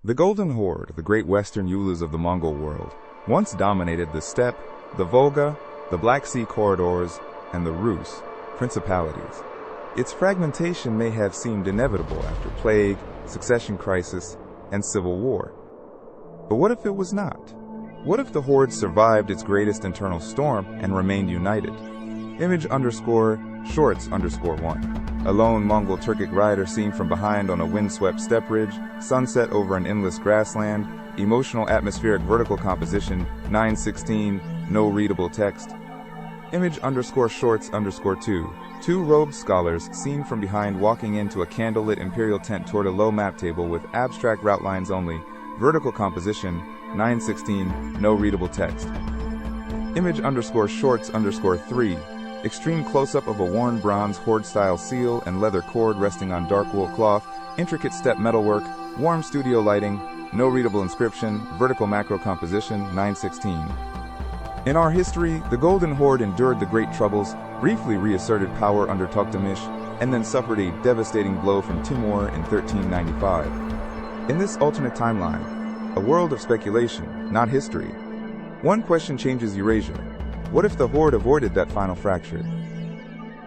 The Golden Horde, the great western Ulus of the Mongol world, once dominated the steppe, the Volga, the Black Sea corridors, and the Rus, principalities. Its fragmentation may have seemed inevitable after plague, succession crisis, and civil war. But what if it was not? What if the Horde survived its greatest internal storm and remained united? Image_shorts_1. A lone Mongol Turkic rider seen from behind on a windswept steppe ridge, sunset over an endless grassland, emotional atmospheric vertical composition, 916, no readable text. Image_shorts_2. Two robed scholars seen from behind walking into a candlelit imperial tent toward a low map table with abstract route lines only, vertical composition, 916, no readable text. Image_shorts_3. Extreme close-up of a worn bronze horde-style seal and leather cord resting on dark wool cloth, intricate step metalwork, warm studio lighting, no readable inscription, vertical macro composition, 916. In our history, the Golden Horde endured the Great Troubles, briefly reasserted power under Toktamish, and then suffered a devastating blow from Timur in 1395. In this alternate timeline, a world of speculation, not history, one question changes Eurasia. What if the Horde avoided that final fracture?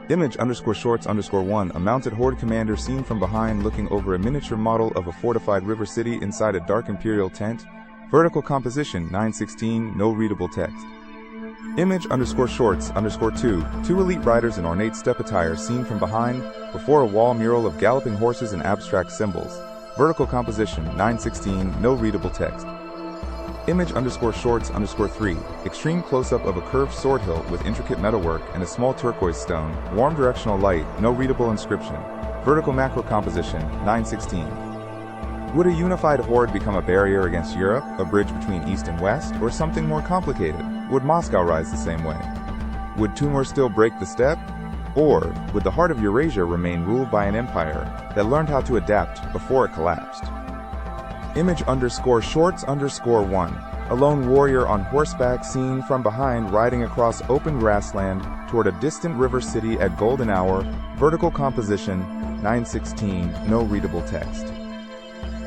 Image_shorts_1. A mounted Horde commander seen from behind looking over a miniature model of a fortified river city inside a dark imperial tent. Vertical composition, 916, no readable text. Image_shorts_2. Two elite riders in ornate steppe attire seen from behind before a wall mural of galloping horses and abstract symbols. Vertical composition, 916, no readable text. Image_shorts_3. Extreme close-up of a curved sword hilt with intricate metalwork and a small turquoise stone. Warm directional light, no readable inscription. Vertical macro composition, 916. Would a unified Horde become a barrier against Europe, a bridge between East and West, or something more complicated? Would Moscow rise the same way? Would Timur still break the steppe? Or would the heart of Eurasia remain ruled by an empire that learned how to adapt before it collapsed? Image_shorts_1. A lone warrior on horseback seen from behind riding across open grassland toward a distant river city at golden hour. Vertical composition, 916, no readable text.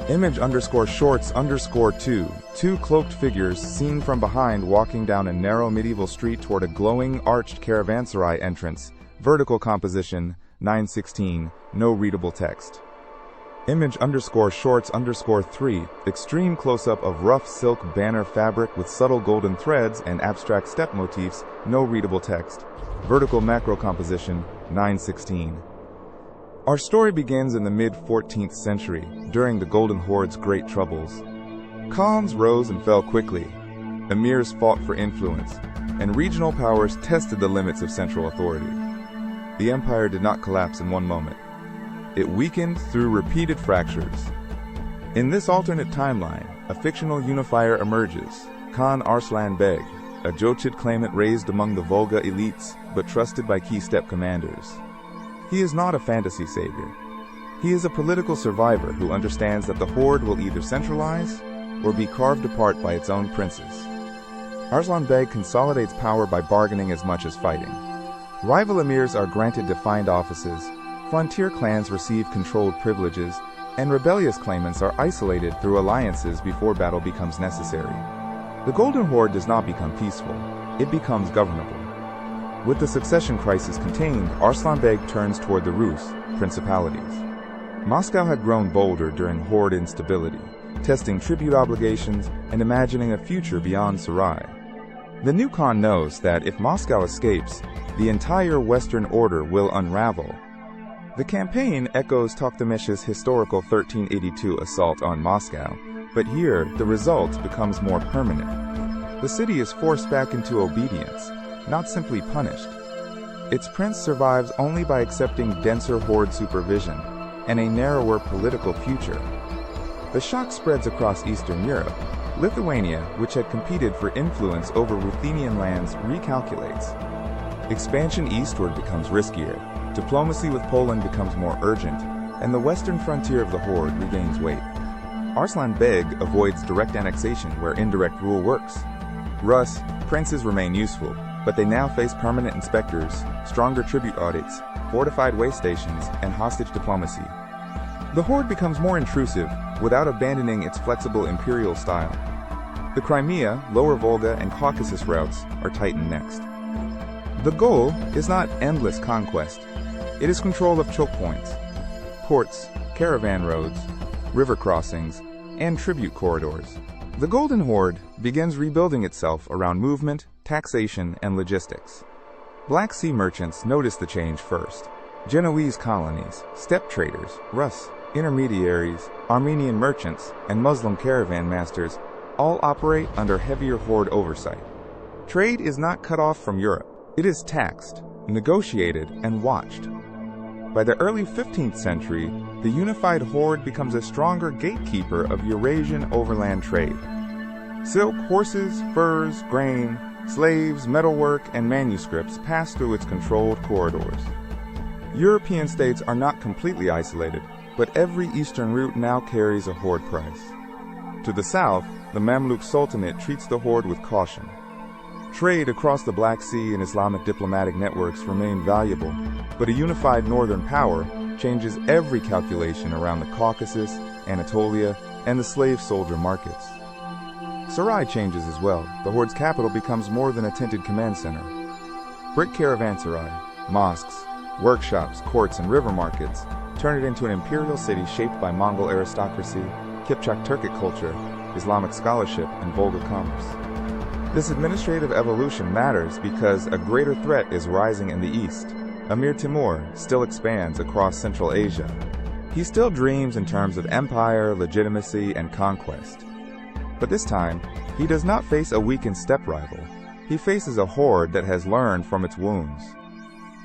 Image_shorts_2. Two cloaked figures seen from behind walking down a narrow medieval street toward a glowing arched caravanserai entrance. Vertical composition, 916, no readable text. Image_shorts_3. Extreme close-up of rough silk banner fabric with subtle golden threads and abstract steppe motifs, no readable text. Vertical macro composition, 916. Our story begins in the mid-14th century, during the Golden Horde's great troubles. Khans rose and fell quickly. Emirs fought for influence, and regional powers tested the limits of central authority. The empire did not collapse in one moment. It weakened through repeated fractures. In this alternate timeline, a fictional unifier emerges, Khan Arslan Beg, a Jochid claimant raised among the Volga elites, but trusted by key steppe commanders. He is not a fantasy savior. He is a political survivor who understands that the Horde will either centralize or be carved apart by its own princes. Arslan Beg consolidates power by bargaining as much as fighting. Rival emirs are granted defined offices, frontier clans receive controlled privileges, and rebellious claimants are isolated through alliances before battle becomes necessary. The Golden Horde does not become peaceful, it becomes governable. With the succession crisis contained, Arslan Beg turns toward the Rus, principalities. Moscow had grown bolder during Horde instability, testing tribute obligations and imagining a future beyond Sarai. The new Khan knows that if Moscow escapes, the entire Western order will unravel. The campaign echoes Toktamish's historical 1382 assault on Moscow, but here the result becomes more permanent. The city is forced back into obedience, not simply punished. Its prince survives only by accepting denser Horde supervision and a narrower political future. The shock spreads across Eastern Europe. Lithuania, which had competed for influence over Ruthenian lands, recalculates. Expansion eastward becomes riskier. Diplomacy with Poland becomes more urgent, and the western frontier of the Horde regains weight. Arslan Beg avoids direct annexation where indirect rule works. Rus, princes remain useful, but they now face permanent inspectors, stronger tribute audits, fortified way stations, and hostage diplomacy. The horde becomes more intrusive without abandoning its flexible imperial style. The Crimea, Lower Volga, and Caucasus routes are tightened next. The goal is not endless conquest. It is control of choke points, ports, caravan roads, river crossings, and tribute corridors. The Golden Horde begins rebuilding itself around movement, taxation, and logistics. Black Sea merchants notice the change first. Genoese colonies, steppe traders, Rus, intermediaries, Armenian merchants, and Muslim caravan masters all operate under heavier horde oversight. Trade is not cut off from Europe. It is taxed, negotiated, and watched. By the early 15th century, the unified horde becomes a stronger gatekeeper of Eurasian overland trade. Silk, horses, furs, grain, slaves, metalwork, and manuscripts pass through its controlled corridors. European states are not completely isolated, but every eastern route now carries a horde price. To the south, the Mamluk Sultanate treats the horde with caution. Trade across the Black Sea and Islamic diplomatic networks remain valuable, but a unified northern power changes every calculation around the Caucasus, Anatolia, and the slave soldier markets. Sarai changes as well. The horde's capital becomes more than a tented command center. Brick caravanserai, mosques, workshops, courts, and river markets turn it into an imperial city shaped by Mongol aristocracy, Kipchak Turkic culture, Islamic scholarship, and Volga commerce. This administrative evolution matters because a greater threat is rising in the east. Emir Timur still expands across Central Asia. He still dreams in terms of empire, legitimacy, and conquest. But this time, he does not face a weakened steppe rival. He faces a horde that has learned from its wounds.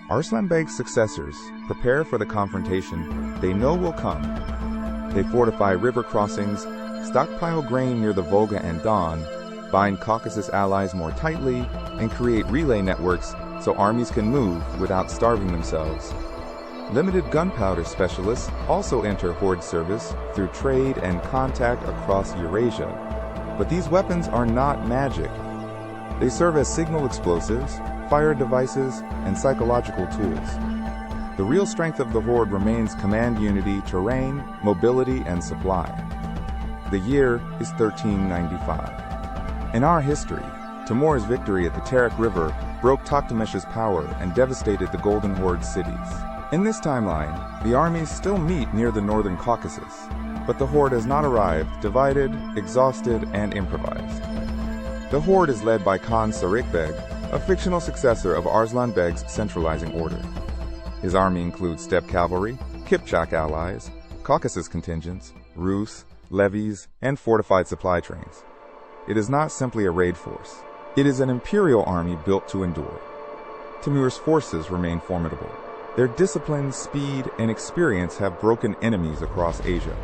Arslan Beg's successors prepare for the confrontation they know will come. They fortify river crossings, stockpile grain near the Volga and Don, bind Caucasus allies more tightly, and create relay networks so armies can move without starving themselves. Limited gunpowder specialists also enter horde service through trade and contact across Eurasia. But these weapons are not magic. They serve as signal explosives, fire devices, and psychological tools. The real strength of the horde remains command unity, terrain, mobility, and supply. The year is 1395. In our history, Timur's victory at the Terek River broke Tokhtamesh's power and devastated the Golden Horde cities. In this timeline, the armies still meet near the northern Caucasus, but the horde has not arrived, divided, exhausted, and improvised. The horde is led by Khan Sarik Beg, a fictional successor of Arslan Beg's centralizing order. His army includes steppe cavalry, Kipchak allies, Caucasus contingents, Rus, levies, and fortified supply trains. It is not simply a raid force. It is an imperial army built to endure. Timur's forces remain formidable. Their discipline, speed, and experience have broken enemies across Asia.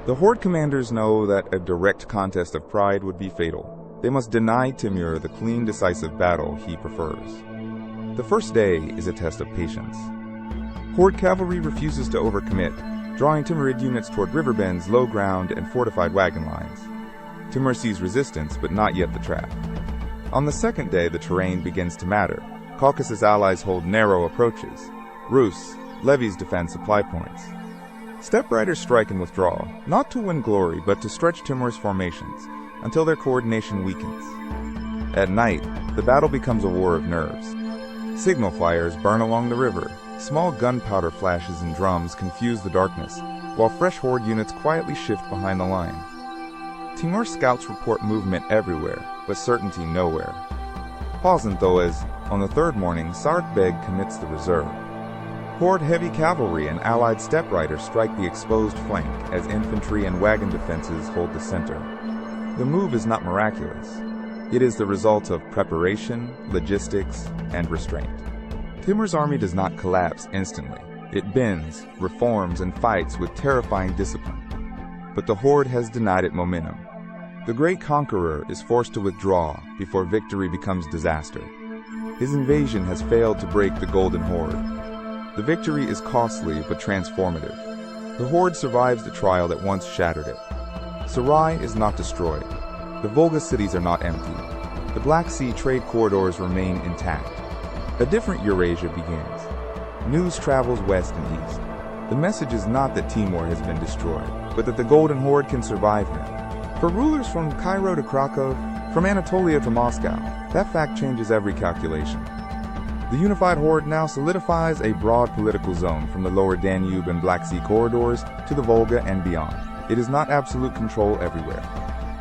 The horde commanders know that a direct contest of pride would be fatal. They must deny Timur the clean, decisive battle he prefers. The first day is a test of patience. Horde cavalry refuses to overcommit, drawing Timurid units toward river bends, low ground, and fortified wagon lines. Timur sees resistance, but not yet the trap. On the second day, the terrain begins to matter. Caucasus allies hold narrow approaches. Rus, levies defend supply points. Steppe riders strike and withdraw, not to win glory, but to stretch Timur's formations, until their coordination weakens. At night, the battle becomes a war of nerves. Signal fires burn along the river. Small gunpowder flashes and drums confuse the darkness, while fresh horde units quietly shift behind the line. Timur scouts report movement everywhere, but certainty nowhere. Pausing though, as, on the third morning, Sarik Beg commits the reserve. Horde heavy cavalry and allied steppe riders strike the exposed flank as infantry and wagon defenses hold the center. The move is not miraculous. It is the result of preparation, logistics, and restraint. Timur's army does not collapse instantly. It bends, reforms, and fights with terrifying discipline. But the horde has denied it momentum. The great conqueror is forced to withdraw before victory becomes disaster. His invasion has failed to break the Golden Horde. The victory is costly but transformative. The horde survives the trial that once shattered it. Sarai is not destroyed. The Volga cities are not empty. The Black Sea trade corridors remain intact. A different Eurasia begins. News travels west and east. The message is not that Timur has been destroyed, but that the Golden Horde can survive him. For rulers from Cairo to Krakow, from Anatolia to Moscow, that fact changes every calculation. The unified horde now solidifies a broad political zone from the lower Danube and Black Sea corridors to the Volga and beyond. It is not absolute control everywhere.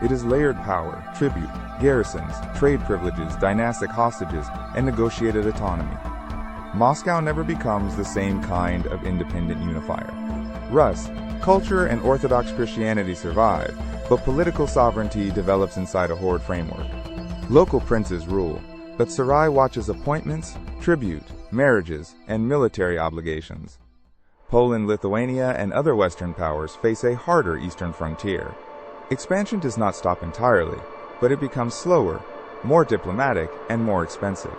It is layered power, tribute, garrisons, trade privileges, dynastic hostages, and negotiated autonomy. Moscow never becomes the same kind of independent unifier. Rus, culture and Orthodox Christianity survive, but political sovereignty develops inside a horde framework. Local princes rule, but Sarai watches appointments, tribute, marriages, and military obligations. Poland, Lithuania, and other Western powers face a harder eastern frontier. Expansion does not stop entirely, but it becomes slower, more diplomatic, and more expensive.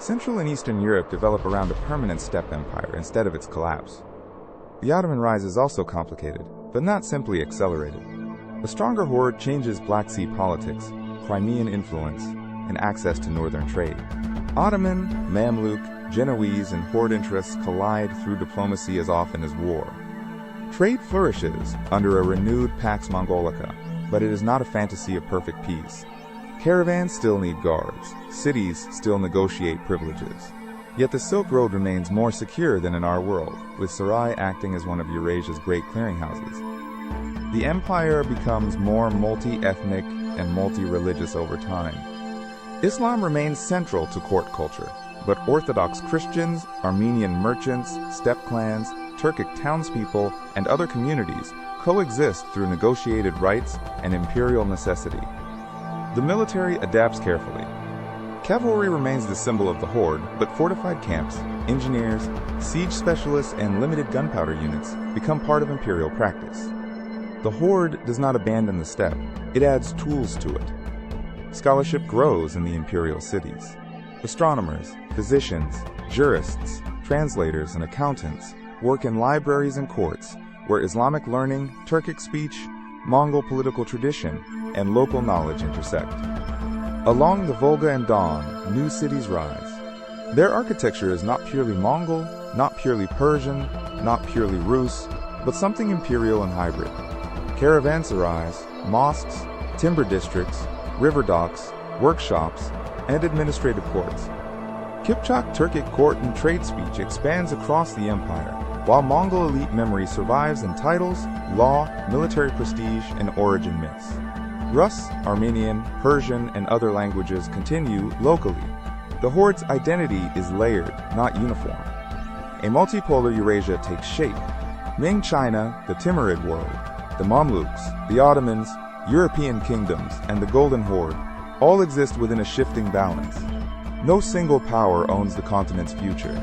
Central and Eastern Europe develop around a permanent steppe empire instead of its collapse. The Ottoman rise is also complicated, but not simply accelerated. A stronger horde changes Black Sea politics, Crimean influence, and access to northern trade. Ottoman, Mamluk, Genoese, and horde interests collide through diplomacy as often as war. Trade flourishes under a renewed Pax Mongolica, but it is not a fantasy of perfect peace. Caravans still need guards, cities still negotiate privileges. Yet the Silk Road remains more secure than in our world, with Sarai acting as one of Eurasia's great clearinghouses. The empire becomes more multi-ethnic and multi-religious over time. Islam remains central to court culture, but Orthodox Christians, Armenian merchants, steppe clans, Turkic townspeople, and other communities coexist through negotiated rights and imperial necessity. The military adapts carefully. Cavalry remains the symbol of the horde, but fortified camps, engineers, siege specialists, and limited gunpowder units become part of imperial practice. The horde does not abandon the steppe, it adds tools to it. Scholarship grows in the imperial cities. Astronomers, physicians, jurists, translators, and accountants work in libraries and courts where Islamic learning, Turkic speech, Mongol political tradition, and local knowledge intersect. Along the Volga and Don, new cities rise. Their architecture is not purely Mongol, not purely Persian, not purely Rus, but something imperial and hybrid. Caravanserais, mosques, timber districts, river docks, workshops, and administrative courts. Kipchak Turkic court and trade speech expands across the empire, while Mongol elite memory survives in titles, law, military prestige, and origin myths. Rus, Armenian, Persian, and other languages continue locally. The horde's identity is layered, not uniform. A multipolar Eurasia takes shape. Ming China, the Timurid world, the Mamluks, the Ottomans, European kingdoms, and the Golden Horde all exist within a shifting balance. No single power owns the continent's future.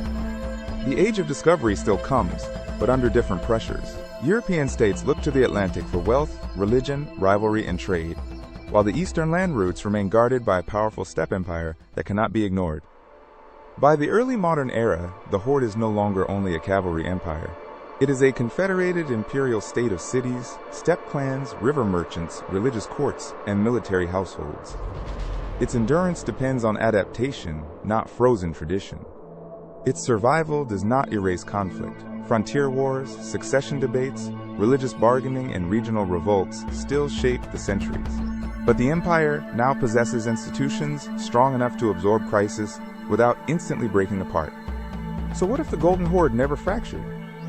The age of discovery still comes, but under different pressures. European states look to the Atlantic for wealth, religion, rivalry, and trade, while the eastern land routes remain guarded by a powerful steppe empire that cannot be ignored. By the early modern era, the horde is no longer only a cavalry empire. It is a confederated imperial state of cities, steppe clans, river merchants, religious courts, and military households. Its endurance depends on adaptation, not frozen tradition. Its survival does not erase conflict. Frontier wars, succession debates, religious bargaining, and regional revolts still shape the centuries. But the empire now possesses institutions strong enough to absorb crisis without instantly breaking apart. So what if the Golden Horde never fractured?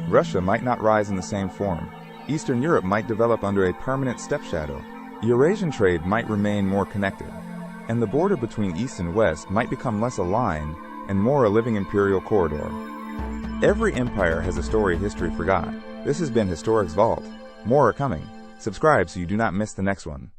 Russia might not rise in the same form. Eastern Europe might develop under a permanent steppe shadow. Eurasian trade might remain more connected. And the border between East and West might become less a line and more a living imperial corridor. Every empire has a story history forgot. This has been Historic's Vault. More are coming. Subscribe so you do not miss the next one.